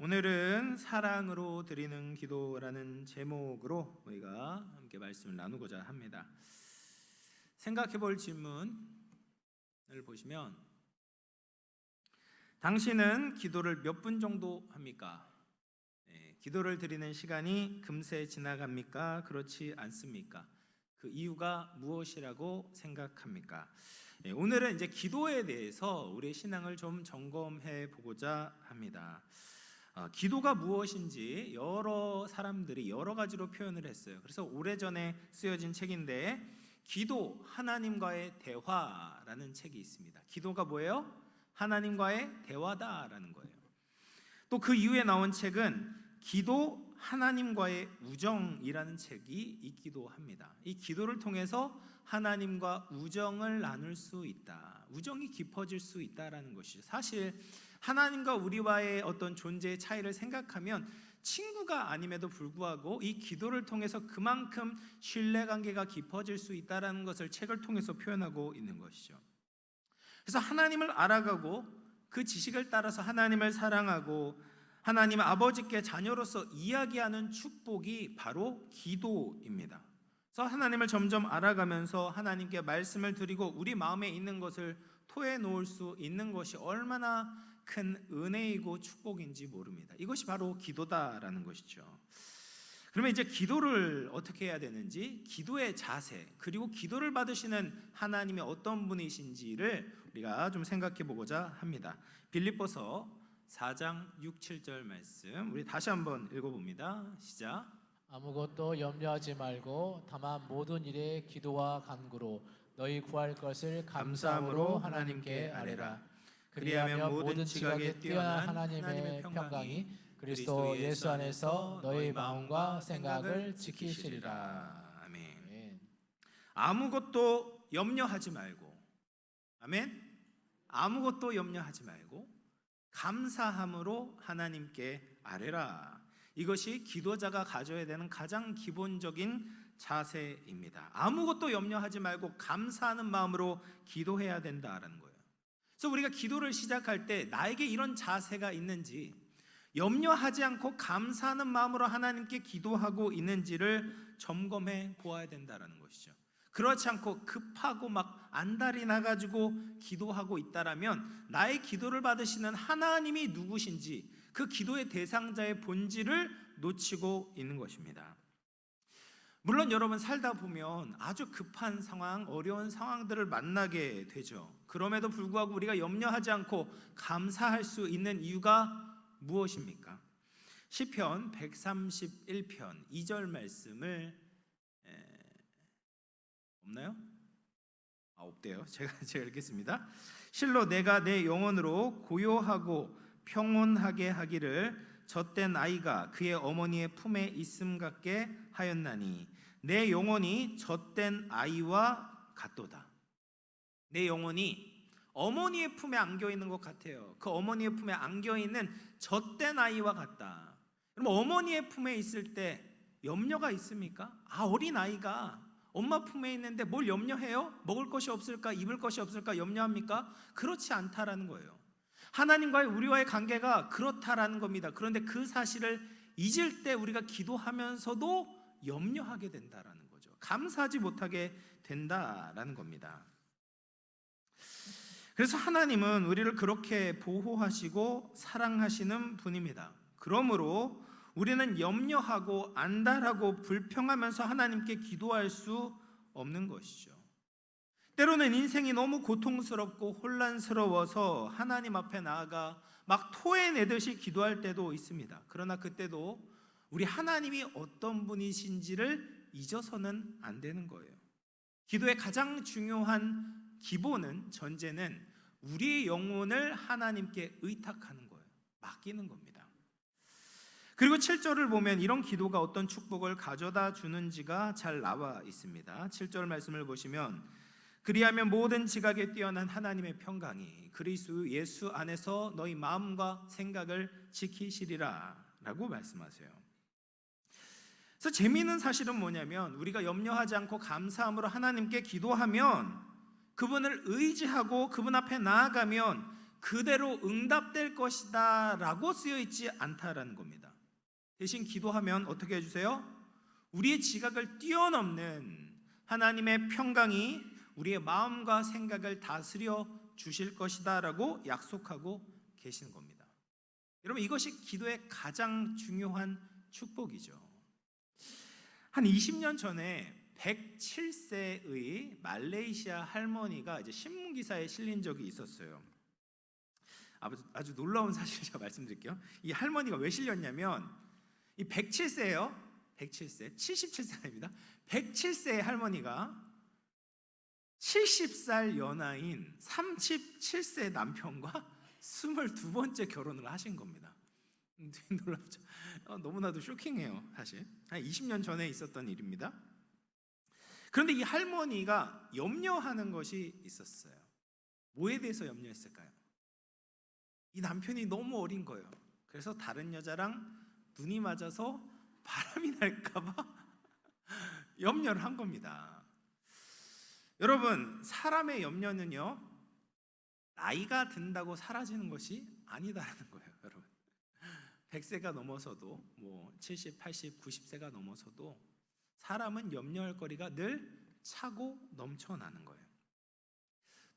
오늘은 사랑으로 드리는 기도라는 제목으로 우리가 함께 말씀을 나누고자 합니다. 생각해 볼 질문을 보시면, 당신은 기도를 몇 분 정도 합니까? 기도를 드리는 시간이 금세 지나갑니까? 그렇지 않습니까? 그 이유가 무엇이라고 생각합니까? 오늘은 이제 기도에 대해서 우리의 신앙을 좀 점검해 보고자 합니다. 기도가 무엇인지 여러 사람들이 여러 가지로 표현을 했어요. 그래서 오래전에 쓰여진 책인데, 기도 하나님과의 대화라는 책이 있습니다. 기도가 뭐예요? 하나님과의 대화다라는 거예요. 또 그 이후에 나온 책은 기도 하나님과의 우정이라는 책이 있기도 합니다. 이 기도를 통해서 하나님과 우정을 나눌 수 있다, 우정이 깊어질 수 있다라는 것이죠. 사실 하나님과 우리와의 어떤 존재의 차이를 생각하면 친구가 아님에도 불구하고 이 기도를 통해서 그만큼 신뢰관계가 깊어질 수 있다는 것을 책을 통해서 표현하고 있는 것이죠. 그래서 하나님을 알아가고 그 지식을 따라서 하나님을 사랑하고 하나님 아버지께 자녀로서 이야기하는 축복이 바로 기도입니다. 그래서 하나님을 점점 알아가면서 하나님께 말씀을 드리고 우리 마음에 있는 것을 토해 놓을 수 있는 것이 얼마나 큰 은혜이고 축복인지 모릅니다. 이것이 바로 기도다라는 것이죠. 그러면 이제 기도를 어떻게 해야 되는지, 기도의 자세, 그리고 기도를 받으시는 하나님이 어떤 분이신지를 우리가 좀 생각해 보고자 합니다. 빌립보서 4장 6, 7절 말씀 우리 다시 한번 읽어봅니다. 시작. 아무것도 염려하지 말고 다만 모든 일에 기도와 간구로 너희 구할 것을 감사함으로 하나님께 아뢰라. 그리하면 모든 지각에 뛰어난 하나님의 평강이 그리스도 예수 안에서 너희 마음과 생각을 지키시리라. 아멘. 아무것도 염려하지 말고, 아멘. 아무것도 염려하지 말고 감사함으로 하나님께 아뢰라. 이것이 기도자가 가져야 되는 가장 기본적인 자세입니다. 아무것도 염려하지 말고 감사하는 마음으로 기도해야 된다라는 거예요. 그래서 우리가 기도를 시작할 때 나에게 이런 자세가 있는지, 염려하지 않고 감사하는 마음으로 하나님께 기도하고 있는지를 점검해 보아야 된다는 것이죠. 그렇지 않고 급하고 막 안달이 나가지고 기도하고 있다라면 나의 기도를 받으시는 하나님이 누구신지, 그 기도의 대상자의 본질을 놓치고 있는 것입니다. 물론 여러분, 살다 보면 아주 급한 상황, 어려운 상황들을 만나게 되죠. 그럼에도 불구하고 우리가 염려하지 않고 감사할 수 있는 이유가 무엇입니까? 시편 131편 2절 말씀을 없나요? 없대요. 제가 읽겠습니다. 실로 내가 내 영혼으로 고요하고 평온하게 하기를 젖된 아이가 그의 어머니의 품에 있음 같게 하였나니 내 영혼이 젖된 아이와 같도다. 내 영혼이 어머니의 품에 안겨 있는 것 같아요. 그 어머니의 품에 안겨 있는 젖된 아이와 같다. 그럼 어머니의 품에 있을 때 염려가 있습니까? 어린 아이가 엄마 품에 있는데 뭘 염려해요? 먹을 것이 없을까? 입을 것이 없을까? 염려합니까? 그렇지 않다라는 거예요. 하나님과의 우리와의 관계가 그렇다라는 겁니다. 그런데 그 사실을 잊을 때 우리가 기도하면서도 염려하게 된다라는 거죠. 감사하지 못하게 된다라는 겁니다. 그래서 하나님은 우리를 그렇게 보호하시고 사랑하시는 분입니다. 그러므로 우리는 염려하고 안달하고 불평하면서 하나님께 기도할 수 없는 것이죠. 때로는 인생이 너무 고통스럽고 혼란스러워서 하나님 앞에 나아가 막 토해내듯이 기도할 때도 있습니다. 그러나 그때도 우리 하나님이 어떤 분이신지를 잊어서는 안 되는 거예요. 기도의 가장 중요한 기본은, 전제는 우리의 영혼을 하나님께 의탁하는 거예요. 맡기는 겁니다. 그리고 7절을 보면 이런 기도가 어떤 축복을 가져다 주는지가 잘 나와 있습니다. 7절 말씀을 보시면, 그리하면 모든 지각에 뛰어난 하나님의 평강이 그리스도 예수 안에서 너희 마음과 생각을 지키시리라 라고 말씀하세요. 그래서 재미있는 사실은 뭐냐면, 우리가 염려하지 않고 감사함으로 하나님께 기도하면, 그분을 의지하고 그분 앞에 나아가면 그대로 응답될 것이다 라고 쓰여 있지 않다라는 겁니다. 대신 기도하면 어떻게 해주세요? 우리의 지각을 뛰어넘는 하나님의 평강이 우리의 마음과 생각을 다스려 주실 것이다 라고 약속하고 계시는 겁니다. 여러분, 이것이 기도의 가장 중요한 축복이죠. 한 20년 전에 107세의 말레이시아 할머니가 이제 신문 기사에 실린 적이 있었어요. 아주 놀라운 사실 제가 말씀드릴게요. 이 할머니가 왜 실렸냐면 이 107세예요. 107세, 77세입니다. 107세의 할머니가 70살 연하인 37세 남편과 22번째 결혼을 하신 겁니다. 놀랍죠? 너무나도 쇼킹해요. 사실 한 20년 전에 있었던 일입니다. 그런데 이 할머니가 염려하는 것이 있었어요. 뭐에 대해서 염려했을까요? 이 남편이 너무 어린 거예요. 그래서 다른 여자랑 눈이 맞아서 바람이 날까봐 염려를 한 겁니다. 여러분, 사람의 염려는요, 나이가 든다고 사라지는 것이 아니다라는 거예요. 여러분, 100세가 넘어서도 70, 80, 90세가 넘어서도 사람은 염려할 거리가 늘 차고 넘쳐나는 거예요.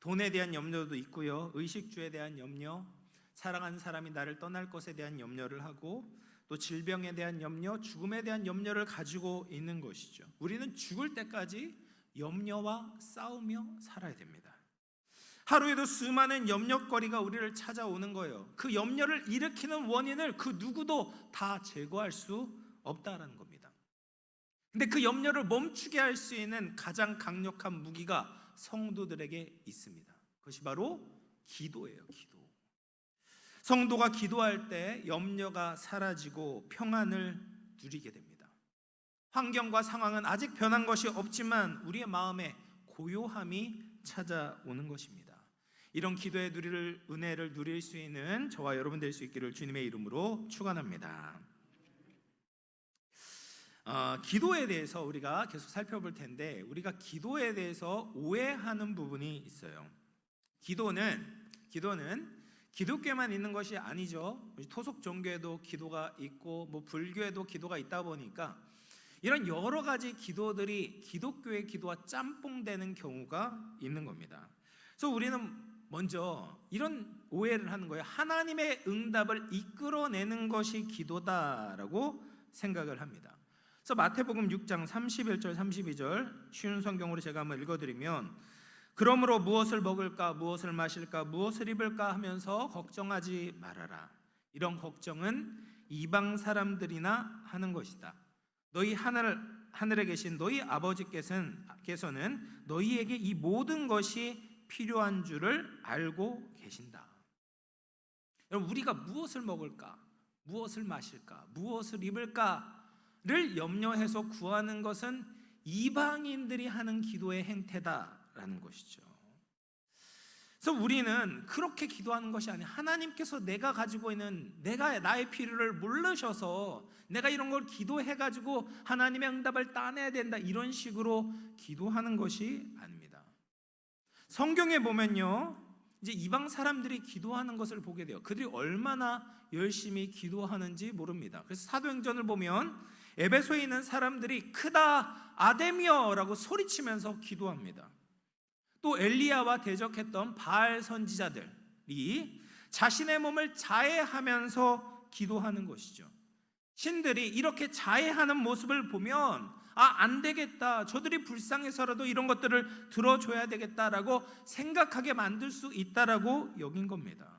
돈에 대한 염려도 있고요, 의식주에 대한 염려, 사랑하는 사람이 나를 떠날 것에 대한 염려를 하고, 또 질병에 대한 염려, 죽음에 대한 염려를 가지고 있는 것이죠. 우리는 죽을 때까지 염려와 싸우며 살아야 됩니다. 하루에도 수많은 염려거리가 우리를 찾아오는 거예요. 그 염려를 일으키는 원인을 그 누구도 다 제거할 수 없다라는 겁니다. 근데 그 염려를 멈추게 할 수 있는 가장 강력한 무기가 성도들에게 있습니다. 그것이 바로 기도예요. 기도. 성도가 기도할 때 염려가 사라지고 평안을 누리게 됩니다. 환경과 상황은 아직 변한 것이 없지만 우리의 마음에 고요함이 찾아오는 것입니다. 이런 기도의 은혜를 누릴 수 있는 저와 여러분 될 수 있기를 주님의 이름으로 축원합니다. 기도에 대해서 우리가 계속 살펴볼 텐데, 우리가 기도에 대해서 오해하는 부분이 있어요. 기도는 기독교에만 있는 것이 아니죠. 토속 종교에도 기도가 있고 불교에도 기도가 있다 보니까 이런 여러 가지 기도들이 기독교의 기도와 짬뽕되는 경우가 있는 겁니다. 그래서 우리는 먼저 이런 오해를 하는 거예요. 하나님의 응답을 이끌어내는 것이 기도다라고 생각을 합니다. 그래서 마태복음 6장 31절 32절 쉬운 성경으로 제가 한번 읽어드리면, 그러므로 무엇을 먹을까, 무엇을 마실까, 무엇을 입을까 하면서 걱정하지 말아라. 이런 걱정은 이방 사람들이나 하는 것이다. 너희 하늘에 계신 너희 아버지께서는 너희에게 이 모든 것이 필요한 줄을 알고 계신다. 여러분, 우리가 무엇을 먹을까, 무엇을 마실까, 무엇을 입을까를 염려해서 구하는 것은 이방인들이 하는 기도의 행태다라는 것이죠. 그래서 우리는 그렇게 기도하는 것이 아니라 하나님께서 내가 가지고 있는 나의 필요를 모르셔서 내가 이런 걸 기도해가지고 하나님의 응답을 따내야 된다, 이런 식으로 기도하는 것이 아닙니다. 성경에 보면요, 이제 이방 사람들이 기도하는 것을 보게 돼요. 그들이 얼마나 열심히 기도하는지 모릅니다. 그래서 사도행전을 보면 에베소에 있는 사람들이 크다 아데미어라고 소리치면서 기도합니다. 또 엘리야와 대적했던 바알 선지자들이 자신의 몸을 자해하면서 기도하는 것이죠. 신들이 이렇게 자해하는 모습을 보면 안 되겠다, 저들이 불쌍해서라도 이런 것들을 들어줘야 되겠다라고 생각하게 만들 수 있다라고 여긴 겁니다.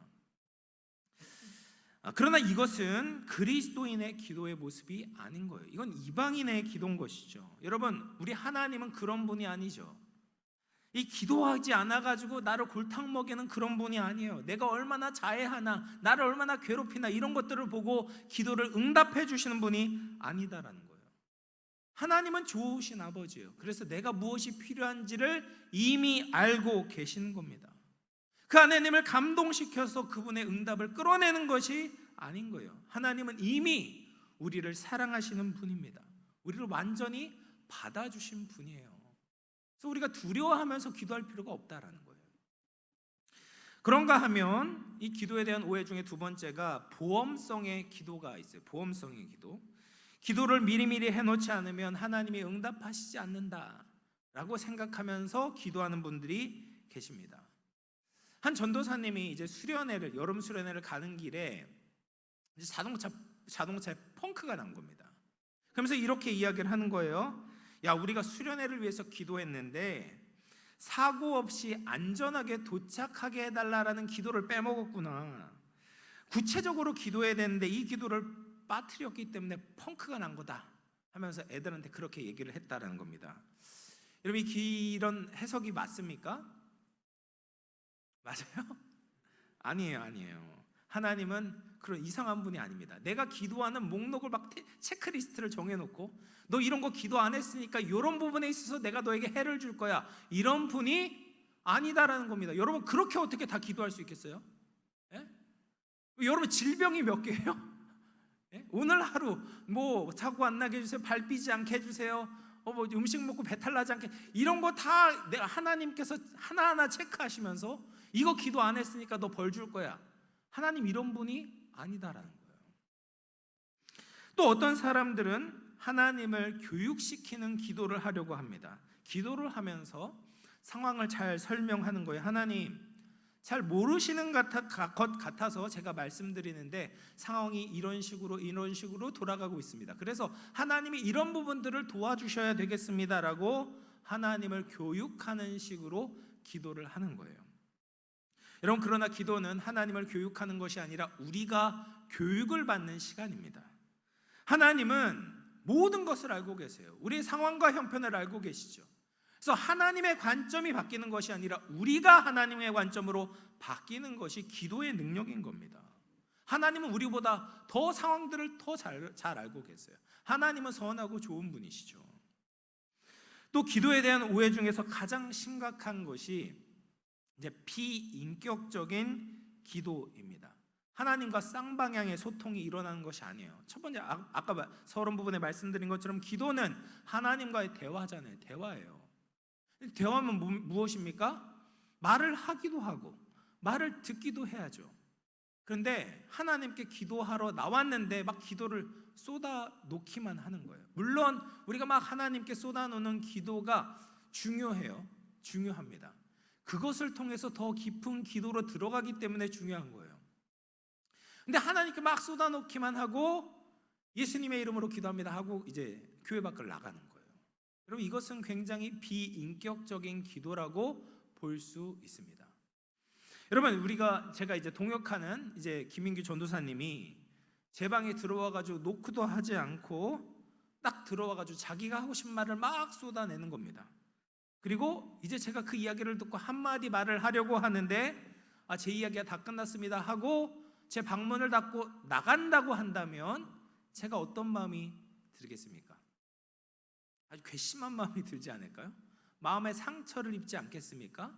그러나 이것은 그리스도인의 기도의 모습이 아닌 거예요. 이건 이방인의 기도인 것이죠. 여러분, 우리 하나님은 그런 분이 아니죠. 이 기도하지 않아가지고 나를 골탕 먹이는 그런 분이 아니에요. 내가 얼마나 자해하나, 나를 얼마나 괴롭히나, 이런 것들을 보고 기도를 응답해 주시는 분이 아니다라는 거예요. 하나님은 좋으신 아버지예요. 그래서 내가 무엇이 필요한지를 이미 알고 계시는 겁니다. 그 하나님을 감동시켜서 그분의 응답을 끌어내는 것이 아닌 거예요. 하나님은 이미 우리를 사랑하시는 분입니다. 우리를 완전히 받아주신 분이에요. 그래서 우리가 두려워하면서 기도할 필요가 없다라는 거예요. 그런가 하면 이 기도에 대한 오해 중에 두 번째가 보험성의 기도가 있어요. 보험성의 기도. 기도를 미리미리 해놓지 않으면 하나님이 응답하시지 않는다라고 생각하면서 기도하는 분들이 계십니다. 한 전도사님이 이제 여름 수련회를 가는 길에 이제 자동차에 펑크가 난 겁니다. 그러면서 이렇게 이야기를 하는 거예요. 야, 우리가 수련회를 위해서 기도했는데 사고 없이 안전하게 도착하게 해달라라는 기도를 빼먹었구나. 구체적으로 기도해야 되는데 이 기도를 빠뜨렸기 때문에 펑크가 난 거다 하면서 애들한테 그렇게 얘기를 했다라는 겁니다. 여러분, 이런 해석이 맞습니까? 맞아요? 아니에요. 하나님은 그런 이상한 분이 아닙니다. 내가 기도하는 목록을 막 체크리스트를 정해놓고 너 이런 거 기도 안 했으니까 이런 부분에 있어서 내가 너에게 해를 줄 거야, 이런 분이 아니다라는 겁니다. 여러분, 그렇게 어떻게 다 기도할 수 있겠어요? 예? 여러분, 질병이 몇 개예요? 예? 오늘 하루 뭐 사고 안 나게 해주세요, 발 삐지 않게 해주세요, 뭐 음식 먹고 배탈 나지 않게, 이런 거 다 내가 하나님께서 하나하나 체크하시면서 이거 기도 안 했으니까 너 벌 줄 거야, 하나님 이런 분이 아니다라는 거예요. 또 어떤 사람들은 하나님을 교육시키는 기도를 하려고 합니다. 기도를 하면서 상황을 잘 설명하는 거예요. 하나님, 잘 모르시는 것 같아서 제가 말씀드리는데 상황이 이런 식으로 돌아가고 있습니다. 그래서 하나님이 이런 부분들을 도와주셔야 되겠습니다라고 하나님을 교육하는 식으로 기도를 하는 거예요. 여러분, 그러나 기도는 하나님을 교육하는 것이 아니라 우리가 교육을 받는 시간입니다. 하나님은 모든 것을 알고 계세요. 우리의 상황과 형편을 알고 계시죠. 그래서 하나님의 관점이 바뀌는 것이 아니라 우리가 하나님의 관점으로 바뀌는 것이 기도의 능력인 겁니다. 하나님은 우리보다 더 상황들을 더 잘 알고 계세요. 하나님은 선하고 좋은 분이시죠. 또 기도에 대한 오해 중에서 가장 심각한 것이 이제 비인격적인 기도입니다. 하나님과 쌍방향의 소통이 일어나는 것이 아니에요. 첫 번째, 아까 서론 부분에 말씀드린 것처럼 기도는 하나님과의 대화잖아요. 대화예요. 대화는 무엇입니까? 말을 하기도 하고 말을 듣기도 해야죠. 그런데 하나님께 기도하러 나왔는데 막 기도를 쏟아놓기만 하는 거예요. 물론 우리가 막 하나님께 쏟아놓는 기도가 중요합니다. 그것을 통해서 더 깊은 기도로 들어가기 때문에 중요한 거예요. 근데 하나님께 막 쏟아놓기만 하고 예수님의 이름으로 기도합니다 하고 이제 교회 밖을 나가는 거예요. 여러분, 이것은 굉장히 비인격적인 기도라고 볼 수 있습니다. 여러분, 제가 이제 동역하는 이제 김민규 전도사님이 제 방에 들어와가지고 노크도 하지 않고 딱 들어와가지고 자기가 하고 싶은 말을 막 쏟아내는 겁니다. 그리고 이제 제가 그 이야기를 듣고 한마디 말을 하려고 하는데 제 이야기가 다 끝났습니다 하고 제 방문을 닫고 나간다고 한다면 제가 어떤 마음이 들겠습니까? 아주 괘씸한 마음이 들지 않을까요? 마음의 상처를 입지 않겠습니까?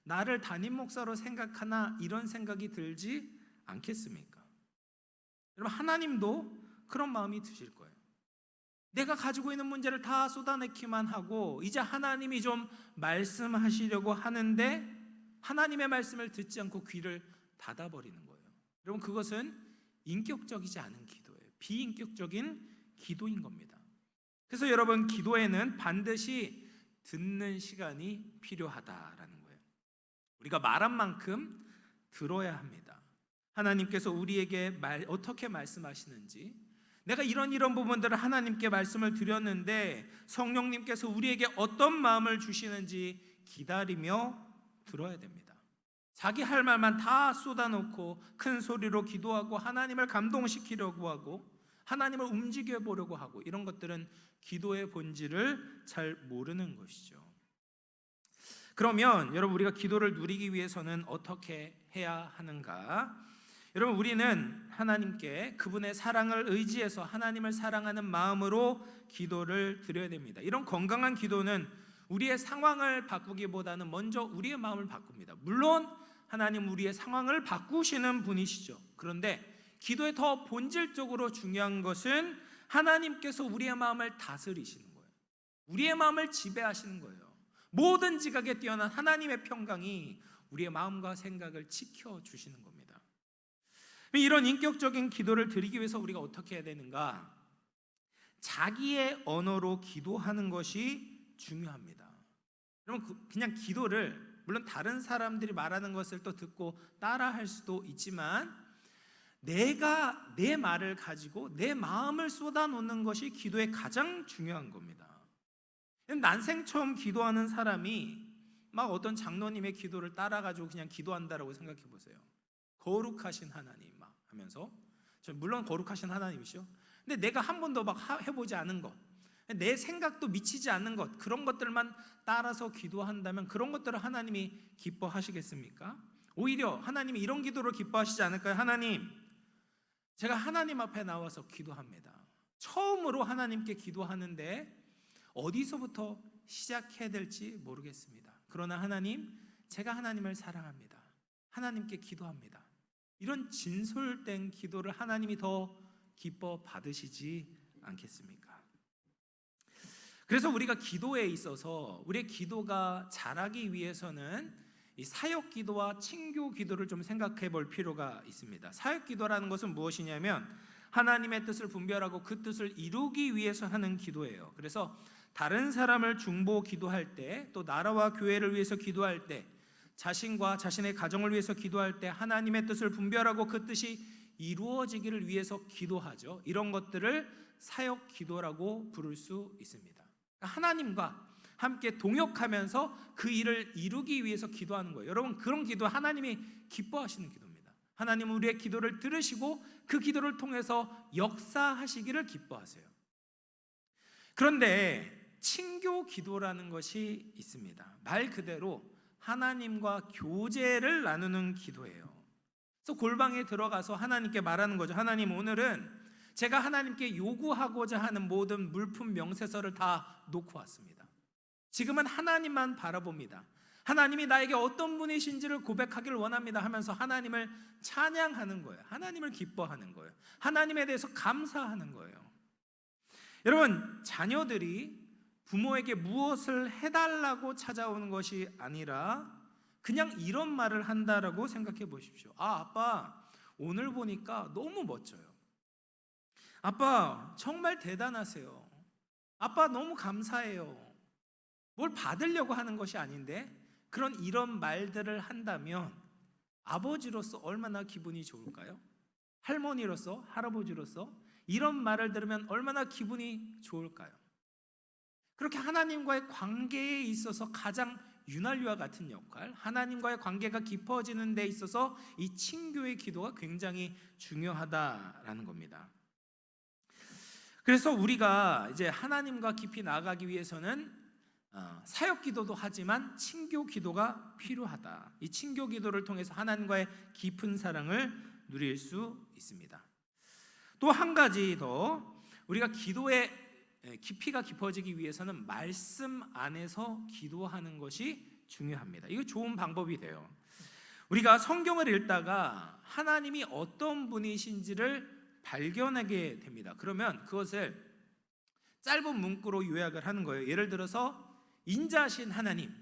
나를 담임 목사로 생각하나 이런 생각이 들지 않겠습니까? 여러분, 하나님도 그런 마음이 드실 거예요. 내가 가지고 있는 문제를 다 쏟아내기만 하고 이제 하나님이 좀 말씀하시려고 하는데 하나님의 말씀을 듣지 않고 귀를 닫아버리는 거예요. 여러분, 그것은 인격적이지 않은 기도예요. 비인격적인 기도인 겁니다. 그래서 여러분, 기도에는 반드시 듣는 시간이 필요하다라는 거예요. 우리가 말한 만큼 들어야 합니다. 하나님께서 우리에게 어떻게 말씀하시는지, 내가 이런 부분들을 하나님께 말씀을 드렸는데 성령님께서 우리에게 어떤 마음을 주시는지 기다리며 들어야 됩니다. 자기 할 말만 다 쏟아놓고 큰 소리로 기도하고 하나님을 감동시키려고 하고 하나님을 움직여 보려고 하고 이런 것들은 기도의 본질을 잘 모르는 것이죠. 그러면 여러분, 우리가 기도를 누리기 위해서는 어떻게 해야 하는가? 여러분, 우리는 하나님께 그분의 사랑을 의지해서 하나님을 사랑하는 마음으로 기도를 드려야 됩니다. 이런 건강한 기도는 우리의 상황을 바꾸기보다는 먼저 우리의 마음을 바꿉니다. 물론 하나님 우리의 상황을 바꾸시는 분이시죠. 그런데 기도의 더 본질적으로 중요한 것은 하나님께서 우리의 마음을 다스리시는 거예요. 우리의 마음을 지배하시는 거예요. 모든 지각에 뛰어난 하나님의 평강이 우리의 마음과 생각을 지켜주시는 겁니다. 이런 인격적인 기도를 드리기 위해서 우리가 어떻게 해야 되는가? 자기의 언어로 기도하는 것이 중요합니다. 여러분, 그냥 기도를 물론 다른 사람들이 말하는 것을 또 듣고 따라할 수도 있지만 내가 내 말을 가지고 내 마음을 쏟아놓는 것이 기도의 가장 중요한 겁니다. 난생 처음 기도하는 사람이 막 어떤 장로님의 기도를 따라가지고 그냥 기도한다라고 생각해 보세요. 거룩하신 하나님 막 하면서, 물론 거룩하신 하나님이시죠. 근데 내가 한 번도 막 해보지 않은 것, 내 생각도 미치지 않는 것, 그런 것들만 따라서 기도한다면 그런 것들을 하나님이 기뻐하시겠습니까? 오히려 하나님이 이런 기도를 기뻐하시지 않을까요? 하나님, 제가 하나님 앞에 나와서 기도합니다. 처음으로 하나님께 기도하는데 어디서부터 시작해야 될지 모르겠습니다. 그러나 하나님, 제가 하나님을 사랑합니다. 하나님께 기도합니다. 이런 진솔된 기도를 하나님이 더 기뻐 받으시지 않겠습니까? 그래서 우리가 기도에 있어서 우리의 기도가 자라기 위해서는 이 사역 기도와 친교 기도를 좀 생각해 볼 필요가 있습니다. 사역 기도라는 것은 무엇이냐면 하나님의 뜻을 분별하고 그 뜻을 이루기 위해서 하는 기도예요. 그래서 다른 사람을 중보 기도할 때, 또 나라와 교회를 위해서 기도할 때, 자신과 자신의 가정을 위해서 기도할 때 하나님의 뜻을 분별하고 그 뜻이 이루어지기를 위해서 기도하죠. 이런 것들을 사역 기도라고 부를 수 있습니다. 하나님과 함께 동역하면서 그 일을 이루기 위해서 기도하는 거예요. 여러분, 그런 기도 하나님이 기뻐하시는 기도입니다. 하나님은 우리의 기도를 들으시고 그 기도를 통해서 역사하시기를 기뻐하세요. 그런데 친교 기도라는 것이 있습니다. 말 그대로 하나님과 교제를 나누는 기도예요. 그래서 골방에 들어가서 하나님께 말하는 거죠. 하나님, 오늘은 제가 하나님께 요구하고자 하는 모든 물품 명세서를 다 놓고 왔습니다. 지금은 하나님만 바라봅니다. 하나님이 나에게 어떤 분이신지를 고백하기를 원합니다 하면서 하나님을 찬양하는 거예요. 하나님을 기뻐하는 거예요. 하나님에 대해서 감사하는 거예요. 여러분, 자녀들이 부모에게 무엇을 해달라고 찾아오는 것이 아니라 그냥 이런 말을 한다라고 생각해 보십시오. 아빠, 오늘 보니까 너무 멋져요. 아빠, 정말 대단하세요. 아빠, 너무 감사해요. 뭘 받으려고 하는 것이 아닌데 이런 말들을 한다면 아버지로서 얼마나 기분이 좋을까요? 할머니로서, 할아버지로서 이런 말을 들으면 얼마나 기분이 좋을까요? 그렇게 하나님과의 관계에 있어서 가장 윤활유와 같은 역할, 하나님과의 관계가 깊어지는 데 있어서 이 친교의 기도가 굉장히 중요하다라는 겁니다. 그래서 우리가 이제 하나님과 깊이 나아가기 위해서는 사역 기도도 하지만 친교 기도가 필요하다. 이 친교 기도를 통해서 하나님과의 깊은 사랑을 누릴 수 있습니다. 또 한 가지 더, 우리가 기도의 깊이가 깊어지기 위해서는 말씀 안에서 기도하는 것이 중요합니다. 이거 좋은 방법이 돼요. 우리가 성경을 읽다가 하나님이 어떤 분이신지를 발견하게 됩니다. 그러면 그것을 짧은 문구로 요약을 하는 거예요. 예를 들어서 인자하신 하나님,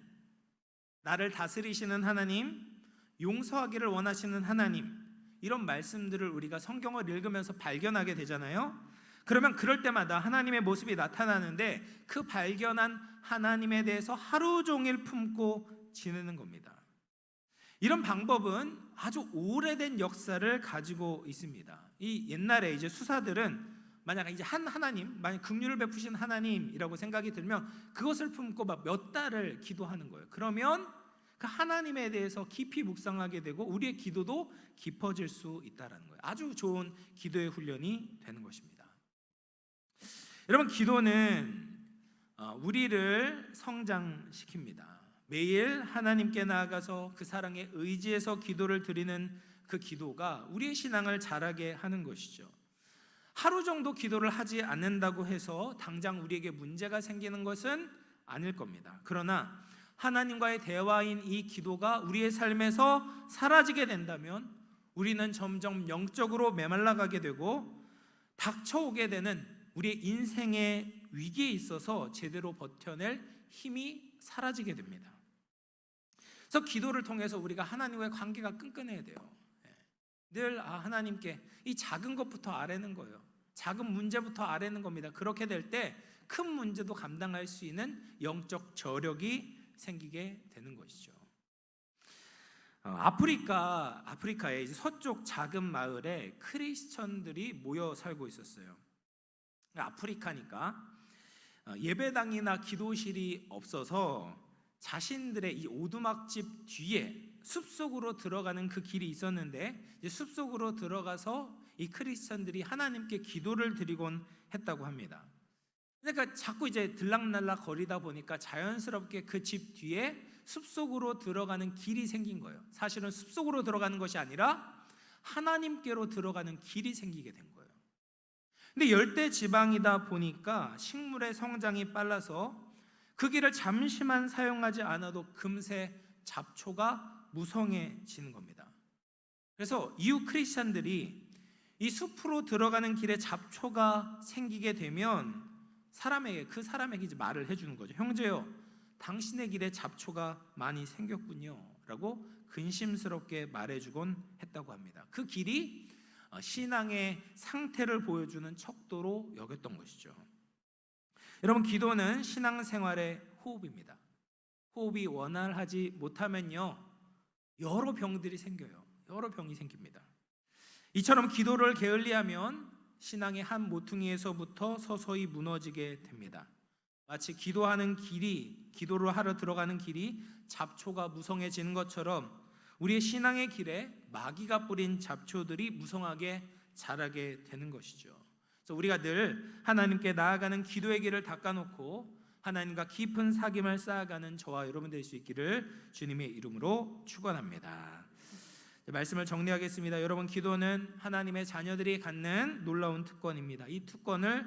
나를 다스리시는 하나님, 용서하기를 원하시는 하나님, 이런 말씀들을 우리가 성경을 읽으면서 발견하게 되잖아요. 그러면 그럴 때마다 하나님의 모습이 나타나는데 그 발견한 하나님에 대해서 하루 종일 품고 지내는 겁니다. 이런 방법은 아주 오래된 역사를 가지고 있습니다. 이 옛날에 이제 수사들은 만약 이제 만약 긍휼을 베푸신 하나님이라고 생각이 들면 그것을 품고 막 몇 달을 기도하는 거예요. 그러면 그 하나님에 대해서 깊이 묵상하게 되고 우리의 기도도 깊어질 수 있다는 거예요. 아주 좋은 기도의 훈련이 되는 것입니다. 여러분, 기도는 우리를 성장시킵니다. 매일 하나님께 나아가서 그 사랑에 의지해서 기도를 드리는 그 기도가 우리의 신앙을 자라게 하는 것이죠. 하루 정도 기도를 하지 않는다고 해서 당장 우리에게 문제가 생기는 것은 아닐 겁니다. 그러나 하나님과의 대화인 이 기도가 우리의 삶에서 사라지게 된다면 우리는 점점 영적으로 메말라가게 되고 닥쳐오게 되는 우리의 인생의 위기에 있어서 제대로 버텨낼 힘이 사라지게 됩니다. 그래서 기도를 통해서 우리가 하나님과의 관계가 끈끈해야 돼요. 늘 하나님께 이 작은 것부터 아뢰는 거예요. 작은 문제부터 아뢰는 겁니다. 그렇게 될 때 큰 문제도 감당할 수 있는 영적 저력이 생기게 되는 것이죠. 아프리카의 서쪽 작은 마을에 크리스천들이 모여 살고 있었어요. 아프리카니까 예배당이나 기도실이 없어서 자신들의 이 오두막집 뒤에 숲속으로 들어가는 그 길이 있었는데, 이제 숲속으로 들어가서 이 크리스천들이 하나님께 기도를 드리곤 했다고 합니다. 그러니까 자꾸 이제 들락날락 거리다 보니까 자연스럽게 그 집 뒤에 숲속으로 들어가는 길이 생긴 거예요. 사실은 숲속으로 들어가는 것이 아니라 하나님께로 들어가는 길이 생기게 된 거예요. 근데 열대 지방이다 보니까 식물의 성장이 빨라서 그 길을 잠시만 사용하지 않아도 금세 잡초가 무성해지는 겁니다. 그래서 이웃 크리스찬들이 이 숲으로 들어가는 길에 잡초가 생기게 되면 그 사람에게 이제 말을 해주는 거죠. 형제요, 당신의 길에 잡초가 많이 생겼군요 라고 근심스럽게 말해주곤 했다고 합니다. 그 길이 신앙의 상태를 보여주는 척도로 여겼던 것이죠. 여러분, 기도는 신앙생활의 호흡입니다. 호흡이 원활하지 못하면요, 여러 병들이 생겨요. 여러 병이 생깁니다. 이처럼 기도를 게을리하면 신앙의 한 모퉁이에서부터 서서히 무너지게 됩니다. 마치 기도로 하러 들어가는 길이 잡초가 무성해지는 것처럼 우리의 신앙의 길에 마귀가 뿌린 잡초들이 무성하게 자라게 되는 것이죠. 그래서 우리가 늘 하나님께 나아가는 기도의 길을 닦아놓고 하나님과 깊은 사귐을 쌓아가는 저와 여러분 될 수 있기를 주님의 이름으로 축원합니다. 말씀을 정리하겠습니다. 여러분, 기도는 하나님의 자녀들이 갖는 놀라운 특권입니다. 이 특권을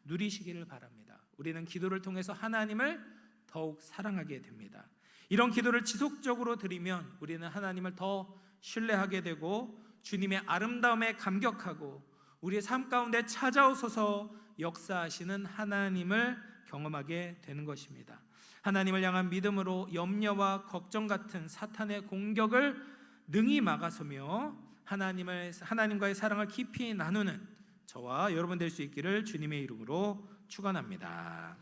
누리시기를 바랍니다. 우리는 기도를 통해서 하나님을 더욱 사랑하게 됩니다. 이런 기도를 지속적으로 드리면 우리는 하나님을 더 신뢰하게 되고 주님의 아름다움에 감격하고 우리의 삶 가운데 찾아오셔서 역사하시는 하나님을 경험하게 되는 것입니다. 하나님을 향한 믿음으로 염려와 걱정 같은 사탄의 공격을 능히 막아서며 하나님과의 사랑을 깊이 나누는 저와 여러분 될 수 있기를 주님의 이름으로 축원합니다.